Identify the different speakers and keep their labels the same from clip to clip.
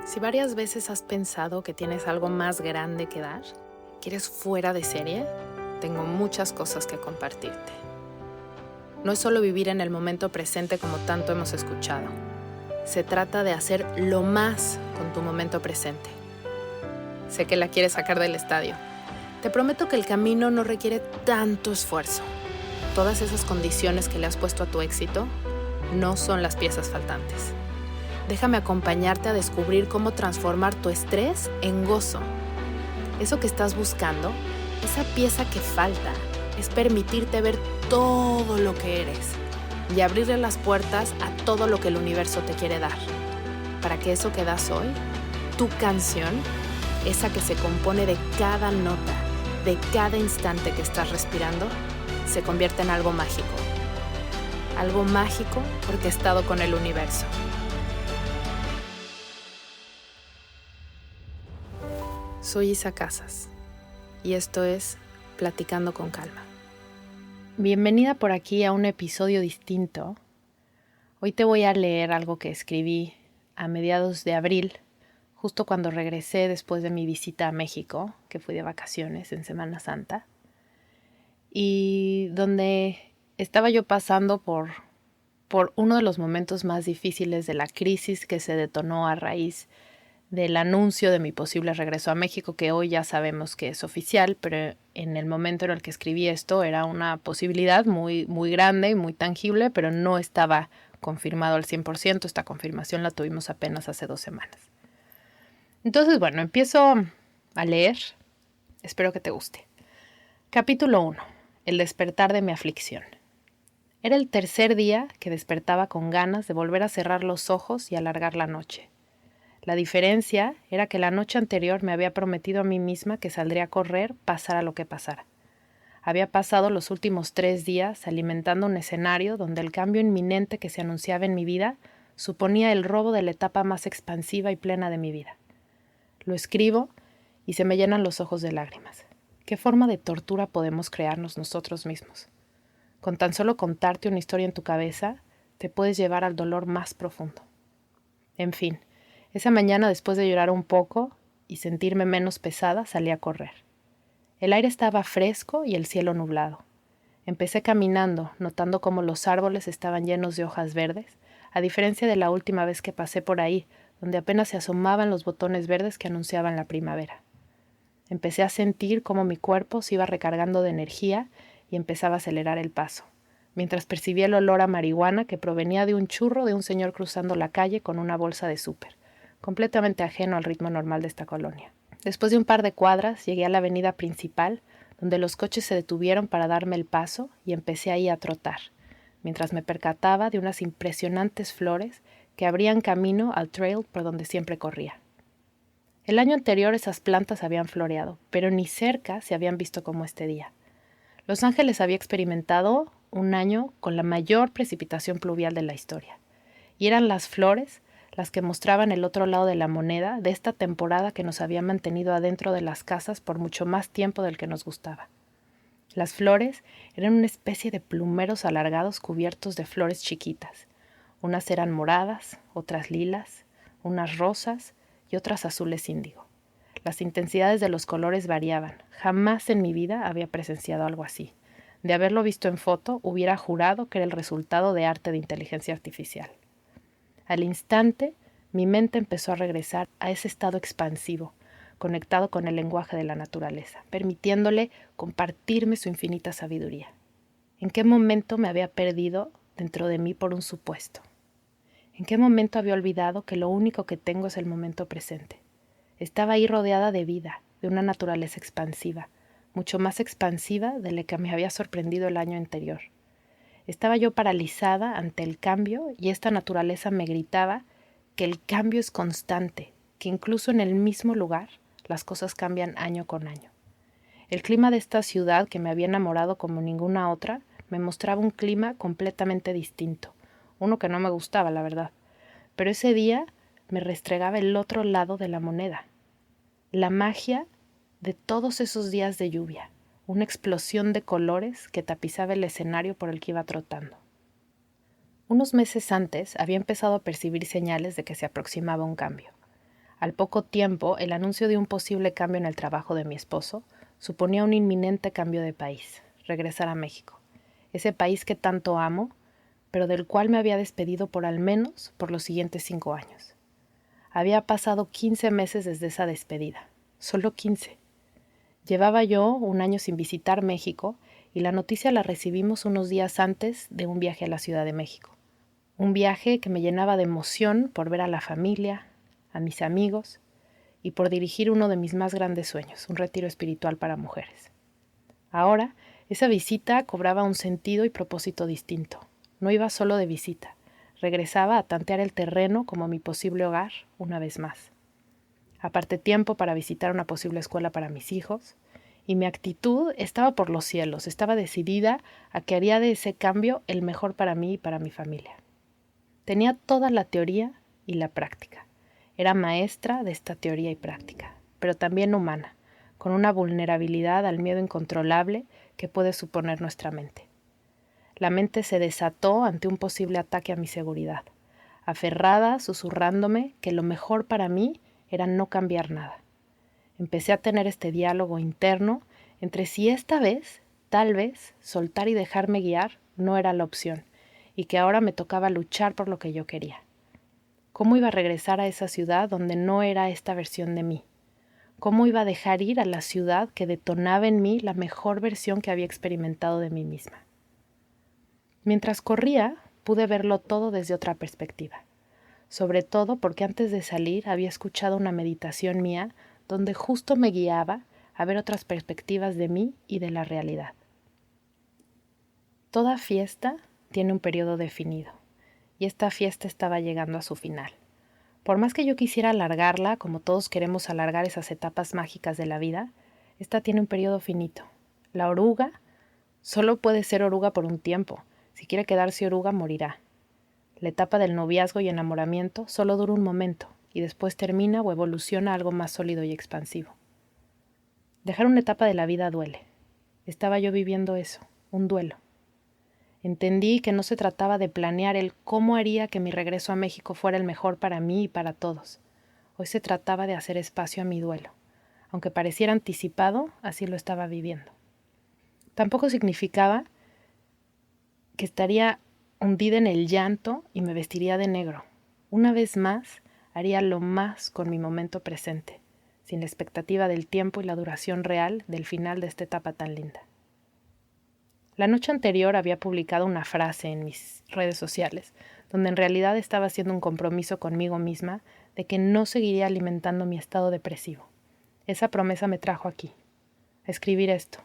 Speaker 1: Si varias veces has pensado que tienes algo más grande que dar, que eres fuera de serie, tengo muchas cosas que compartirte. No es solo vivir en el momento presente como tanto hemos escuchado. Se trata de hacer lo más con tu momento presente. Sé que la quieres sacar del estadio. Te prometo que el camino no requiere tanto esfuerzo. Todas esas condiciones que le has puesto a tu éxito no son las piezas faltantes. Déjame acompañarte a descubrir cómo transformar tu estrés en gozo. Eso que estás buscando, esa pieza que falta, es permitirte ver todo lo que eres y abrirle las puertas a todo lo que el universo te quiere dar. Para que eso que das hoy, tu canción, esa que se compone de cada nota, de cada instante que estás respirando, se convierta en algo mágico. Algo mágico orquestado con el universo. Soy Isa Casas y esto es Platicando con Calma. Bienvenida por aquí a un episodio distinto. Hoy te voy a leer algo que escribí a mediados de abril, justo cuando regresé después de mi visita a México, que fui de vacaciones en Semana Santa, y donde estaba yo pasando por uno de los momentos más difíciles de la crisis que se detonó a raíz del anuncio de mi posible regreso a México, que hoy ya sabemos que es oficial, pero en el momento en el que escribí esto era una posibilidad muy, muy grande y muy tangible, pero no estaba confirmado al 100%. Esta confirmación la tuvimos apenas hace 2 semanas. Entonces, bueno, empiezo a leer. Espero que te guste. Capítulo 1. El despertar de mi aflicción. Era el tercer día que despertaba con ganas de volver a cerrar los ojos y alargar la noche. La diferencia era que la noche anterior me había prometido a mí misma que saldría a correr, pasara lo que pasara. Había pasado los últimos 3 días alimentando un escenario donde el cambio inminente que se anunciaba en mi vida suponía el robo de la etapa más expansiva y plena de mi vida. Lo escribo y se me llenan los ojos de lágrimas. ¿Qué forma de tortura podemos crearnos nosotros mismos? Con tan solo contarte una historia en tu cabeza, te puedes llevar al dolor más profundo. En fin, esa mañana, después de llorar un poco y sentirme menos pesada, salí a correr. El aire estaba fresco y el cielo nublado. Empecé caminando, notando cómo los árboles estaban llenos de hojas verdes, a diferencia de la última vez que pasé por ahí, donde apenas se asomaban los botones verdes que anunciaban la primavera. Empecé a sentir cómo mi cuerpo se iba recargando de energía y empezaba a acelerar el paso, mientras percibía el olor a marihuana que provenía de un churro de un señor cruzando la calle con una bolsa de súper, completamente ajeno al ritmo normal de esta colonia. Después de un par de cuadras llegué a la avenida principal, donde los coches se detuvieron para darme el paso y empecé ahí a trotar, mientras me percataba de unas impresionantes flores que abrían camino al trail por donde siempre corría. El año anterior esas plantas habían floreado, pero ni cerca se habían visto como este día. Los Ángeles había experimentado un año con la mayor precipitación pluvial de la historia, y eran las flores las que mostraban el otro lado de la moneda de esta temporada que nos había mantenido adentro de las casas por mucho más tiempo del que nos gustaba. Las flores eran una especie de plumeros alargados cubiertos de flores chiquitas. Unas eran moradas, otras lilas, unas rosas y otras azules índigo. Las intensidades de los colores variaban. Jamás en mi vida había presenciado algo así. De haberlo visto en foto, hubiera jurado que era el resultado de arte de inteligencia artificial. Al instante, mi mente empezó a regresar a ese estado expansivo, conectado con el lenguaje de la naturaleza, permitiéndole compartirme su infinita sabiduría. ¿En qué momento me había perdido dentro de mí por un supuesto? ¿En qué momento había olvidado que lo único que tengo es el momento presente? Estaba ahí rodeada de vida, de una naturaleza expansiva, mucho más expansiva de la que me había sorprendido el año anterior. Estaba yo paralizada ante el cambio y esta naturaleza me gritaba que el cambio es constante, que incluso en el mismo lugar las cosas cambian año con año. El clima de esta ciudad, que me había enamorado como ninguna otra, me mostraba un clima completamente distinto, uno que no me gustaba, la verdad. Pero ese día me restregaba el otro lado de la moneda, la magia de todos esos días de lluvia, una explosión de colores que tapizaba el escenario por el que iba trotando. Unos meses antes había empezado a percibir señales de que se aproximaba un cambio. Al poco tiempo, el anuncio de un posible cambio en el trabajo de mi esposo suponía un inminente cambio de país, regresar a México, ese país que tanto amo, pero del cual me había despedido por al menos por los siguientes 5 años. Había pasado 15 meses desde esa despedida, solo 15. Llevaba yo un año sin visitar México y la noticia la recibimos unos días antes de un viaje a la Ciudad de México. Un viaje que me llenaba de emoción por ver a la familia, a mis amigos y por dirigir uno de mis más grandes sueños, un retiro espiritual para mujeres. Ahora, esa visita cobraba un sentido y propósito distinto. No iba solo de visita, regresaba a tantear el terreno como mi posible hogar una vez más. Aparté tiempo para visitar una posible escuela para mis hijos, y mi actitud estaba por los cielos, estaba decidida a que haría de ese cambio el mejor para mí y para mi familia. Tenía toda la teoría y la práctica. Era maestra de esta teoría y práctica, pero también humana, con una vulnerabilidad al miedo incontrolable que puede suponer nuestra mente. La mente se desató ante un posible ataque a mi seguridad, aferrada, susurrándome que lo mejor para mí era no cambiar nada. Empecé a tener este diálogo interno entre si esta vez, tal vez, soltar y dejarme guiar no era la opción, y que ahora me tocaba luchar por lo que yo quería. ¿Cómo iba a regresar a esa ciudad donde no era esta versión de mí? ¿Cómo iba a dejar ir a la ciudad que detonaba en mí la mejor versión que había experimentado de mí misma? Mientras corría, pude verlo todo desde otra perspectiva, sobre todo porque antes de salir había escuchado una meditación mía donde justo me guiaba a ver otras perspectivas de mí y de la realidad. Toda fiesta tiene un periodo definido, y esta fiesta estaba llegando a su final. Por más que yo quisiera alargarla, como todos queremos alargar esas etapas mágicas de la vida, esta tiene un periodo finito. La oruga solo puede ser oruga por un tiempo. Si quiere quedarse oruga, morirá. La etapa del noviazgo y enamoramiento solo dura un momento, y después termina o evoluciona a algo más sólido y expansivo. Dejar una etapa de la vida duele. Estaba yo viviendo eso, un duelo. Entendí que no se trataba de planear el cómo haría que mi regreso a México fuera el mejor para mí y para todos. Hoy se trataba de hacer espacio a mi duelo. Aunque pareciera anticipado, así lo estaba viviendo. Tampoco significaba que estaría hundida en el llanto y me vestiría de negro. Una vez más, haría lo más con mi momento presente, sin la expectativa del tiempo y la duración real del final de esta etapa tan linda. La noche anterior había publicado una frase en mis redes sociales, donde en realidad estaba haciendo un compromiso conmigo misma de que no seguiría alimentando mi estado depresivo. Esa promesa me trajo aquí, a escribir esto.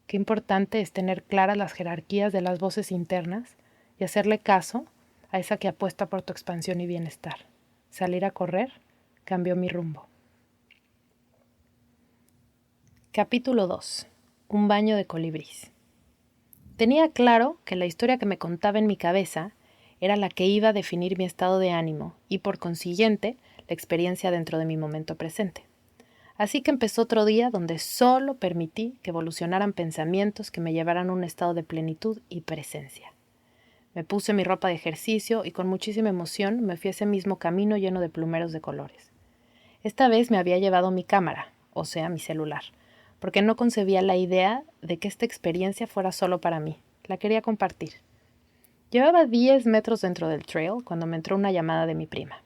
Speaker 1: Qué importante es tener claras las jerarquías de las voces internas y hacerle caso a esa que apuesta por tu expansión y bienestar. Salir a correr cambió mi rumbo. Capítulo 2. Un baño de colibrís. Tenía claro que la historia que me contaba en mi cabeza era la que iba a definir mi estado de ánimo y, por consiguiente, la experiencia dentro de mi momento presente. Así que empezó otro día donde solo permití que evolucionaran pensamientos que me llevaran a un estado de plenitud y presencia. Me puse mi ropa de ejercicio y con muchísima emoción me fui a ese mismo camino lleno de plumeros de colores. Esta vez me había llevado mi cámara, o sea, mi celular, porque no concebía la idea de que esta experiencia fuera solo para mí. La quería compartir. Llevaba 10 metros dentro del trail cuando me entró una llamada de mi prima.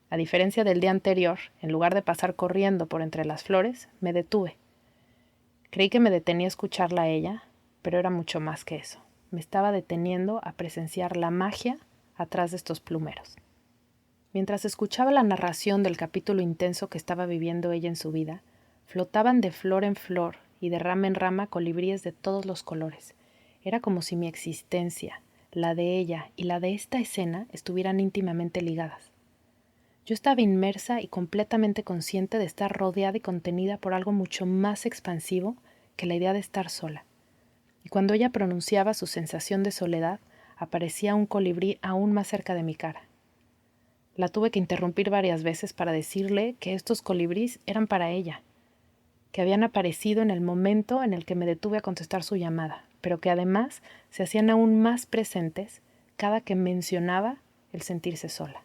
Speaker 1: A diferencia del día anterior, en lugar de pasar corriendo por entre las flores, me detuve. Creí que me detenía a escucharla a ella, pero era mucho más que eso. Me estaba deteniendo a presenciar la magia atrás de estos plumeros. Mientras escuchaba la narración del capítulo intenso que estaba viviendo ella en su vida, flotaban de flor en flor y de rama en rama colibríes de todos los colores. Era como si mi existencia, la de ella y la de esta escena estuvieran íntimamente ligadas. Yo estaba inmersa y completamente consciente de estar rodeada y contenida por algo mucho más expansivo que la idea de estar sola. Y cuando ella pronunciaba su sensación de soledad, aparecía un colibrí aún más cerca de mi cara. La tuve que interrumpir varias veces para decirle que estos colibríes eran para ella, que habían aparecido en el momento en el que me detuve a contestar su llamada, pero que además se hacían aún más presentes cada que mencionaba el sentirse sola.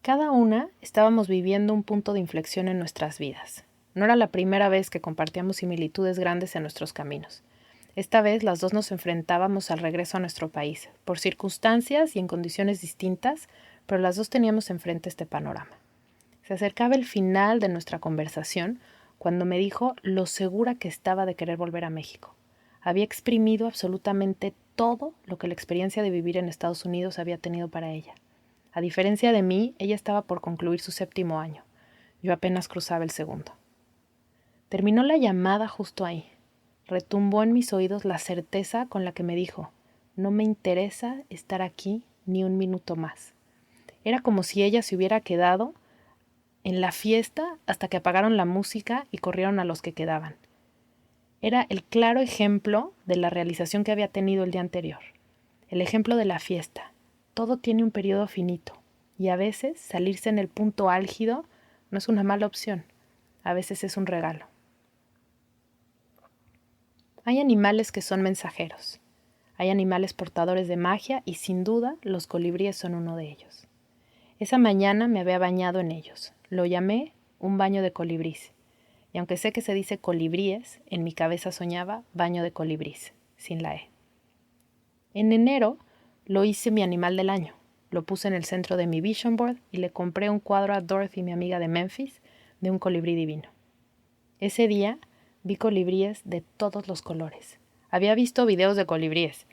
Speaker 1: Cada una estábamos viviendo un punto de inflexión en nuestras vidas. No era la primera vez que compartíamos similitudes grandes en nuestros caminos. Esta vez las dos nos enfrentábamos al regreso a nuestro país, por circunstancias y en condiciones distintas, pero las dos teníamos enfrente este panorama. Se acercaba el final de nuestra conversación cuando me dijo lo segura que estaba de querer volver a México. Había exprimido absolutamente todo lo que la experiencia de vivir en Estados Unidos había tenido para ella. A diferencia de mí, ella estaba por concluir su 7º año. Yo apenas cruzaba el 2º. Terminó la llamada justo ahí. Retumbó en mis oídos la certeza con la que me dijo: no me interesa estar aquí ni un minuto más. Era como si ella se hubiera quedado en la fiesta hasta que apagaron la música y corrieron a los que quedaban. Era el claro ejemplo de la realización que había tenido el día anterior. El ejemplo de la fiesta. Todo tiene un periodo finito y a veces salirse en el punto álgido no es una mala opción. A veces es un regalo. Hay animales que son mensajeros. Hay animales portadores de magia y sin duda los colibríes son uno de ellos. Esa mañana me había bañado en ellos. Lo llamé un baño de colibrís. Y aunque sé que se dice colibríes, en mi cabeza soñaba baño de colibrís, sin la E. En enero lo hice mi animal del año. Lo puse en el centro de mi vision board y le compré un cuadro a Dorothy, mi amiga de Memphis, de un colibrí divino. Ese día vi colibríes de todos los colores. Había visto videos de colibríes,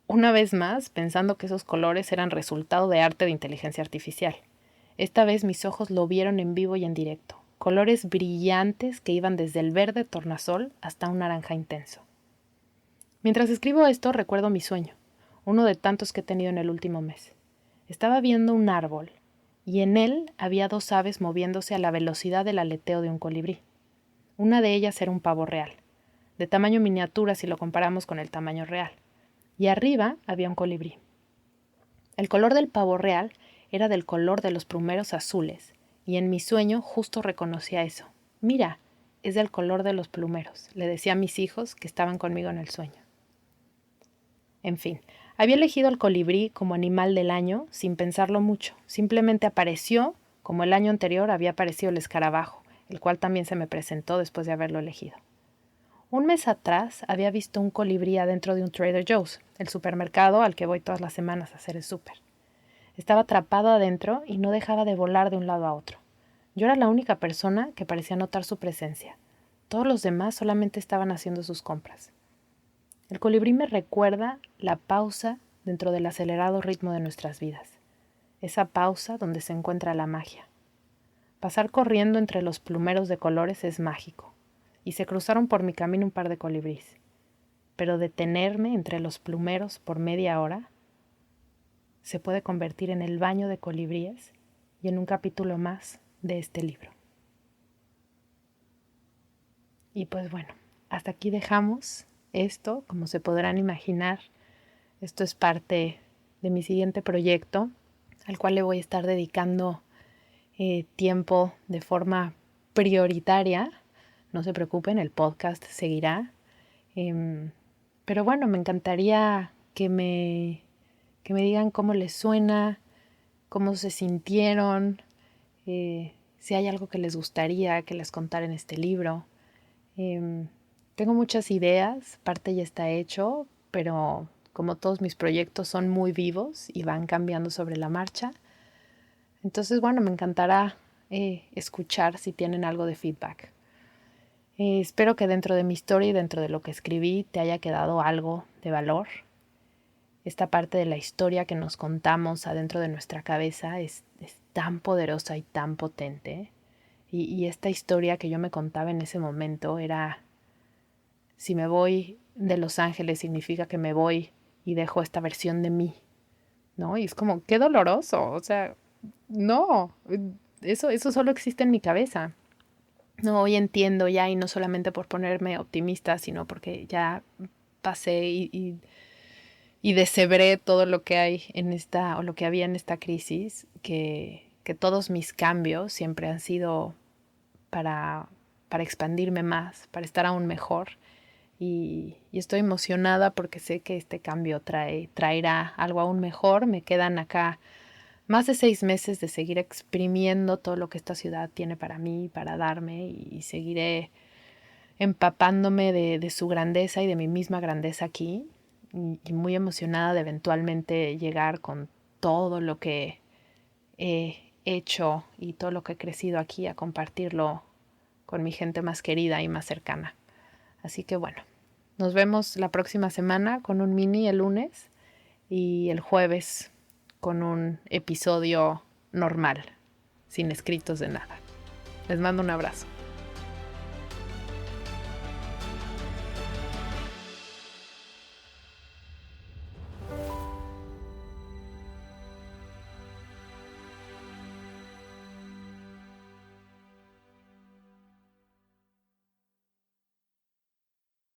Speaker 1: una vez más pensando que esos colores eran resultado de arte de inteligencia artificial. Esta vez mis ojos lo vieron en vivo y en directo. Colores brillantes que iban desde el verde tornasol hasta un naranja intenso. Mientras escribo esto, recuerdo mi sueño, uno de tantos que he tenido en el último mes. Estaba viendo un árbol y en él había 2 aves moviéndose a la velocidad del aleteo de un colibrí. Una de ellas era un pavo real, de tamaño miniatura si lo comparamos con el tamaño real, y arriba había un colibrí. El color del pavo real era del color de los plumeros azules, y en mi sueño justo reconocía eso. Mira, es del color de los plumeros, le decía a mis hijos que estaban conmigo en el sueño. En fin, había elegido al colibrí como animal del año sin pensarlo mucho. Simplemente apareció, como el año anterior había aparecido el escarabajo, el cual también se me presentó después de haberlo elegido. Un mes atrás había visto un colibrí adentro de un Trader Joe's, el supermercado al que voy todas las semanas a hacer el súper. Estaba atrapado adentro y no dejaba de volar de un lado a otro. Yo era la única persona que parecía notar su presencia. Todos los demás solamente estaban haciendo sus compras. El colibrí me recuerda la pausa dentro del acelerado ritmo de nuestras vidas. Esa pausa donde se encuentra la magia. Pasar corriendo entre los plumeros de colores es mágico, y se cruzaron por mi camino un par de colibríes. Pero detenerme entre los plumeros por media hora se puede convertir en el baño de colibríes y en un capítulo más de este libro. Y pues bueno, hasta aquí dejamos esto. Como se podrán imaginar, esto es parte de mi siguiente proyecto, al cual le voy a estar dedicando tiempo de forma prioritaria. No se preocupen, el podcast seguirá. Pero bueno, me encantaría que me digan cómo les suena, cómo se sintieron, si hay algo que les gustaría que les contara en este libro. Tengo muchas ideas, parte ya está hecho, pero como todos mis proyectos son muy vivos y van cambiando sobre la marcha. Entonces, bueno, me encantará escuchar si tienen algo de feedback. Espero que dentro de mi historia y dentro de lo que escribí te haya quedado algo de valor. Esta parte de la historia que nos contamos adentro de nuestra cabeza es tan poderosa y tan potente. Y esta historia que yo me contaba en ese momento era: si me voy de Los Ángeles significa que me voy y dejo esta versión de mí, ¿no? Y es como, qué doloroso, o sea, no, eso solo existe en mi cabeza. No, hoy entiendo ya, y no solamente por ponerme optimista, sino porque ya pasé y deshebré todo lo que hay en esta, o lo que había en esta crisis, que todos mis cambios siempre han sido para expandirme más, para estar aún mejor. Y estoy emocionada porque sé que este cambio traerá algo aún mejor. Me quedan acá más de 6 meses de seguir exprimiendo todo lo que esta ciudad tiene para mí, para darme, y seguiré empapándome de su grandeza y de mi misma grandeza aquí, y muy emocionada de eventualmente llegar con todo lo que he hecho y todo lo que he crecido aquí a compartirlo con mi gente más querida y más cercana. Así que bueno, nos vemos la próxima semana con un mini el lunes y el jueves con un episodio normal, sin escritos de nada. Les mando un abrazo.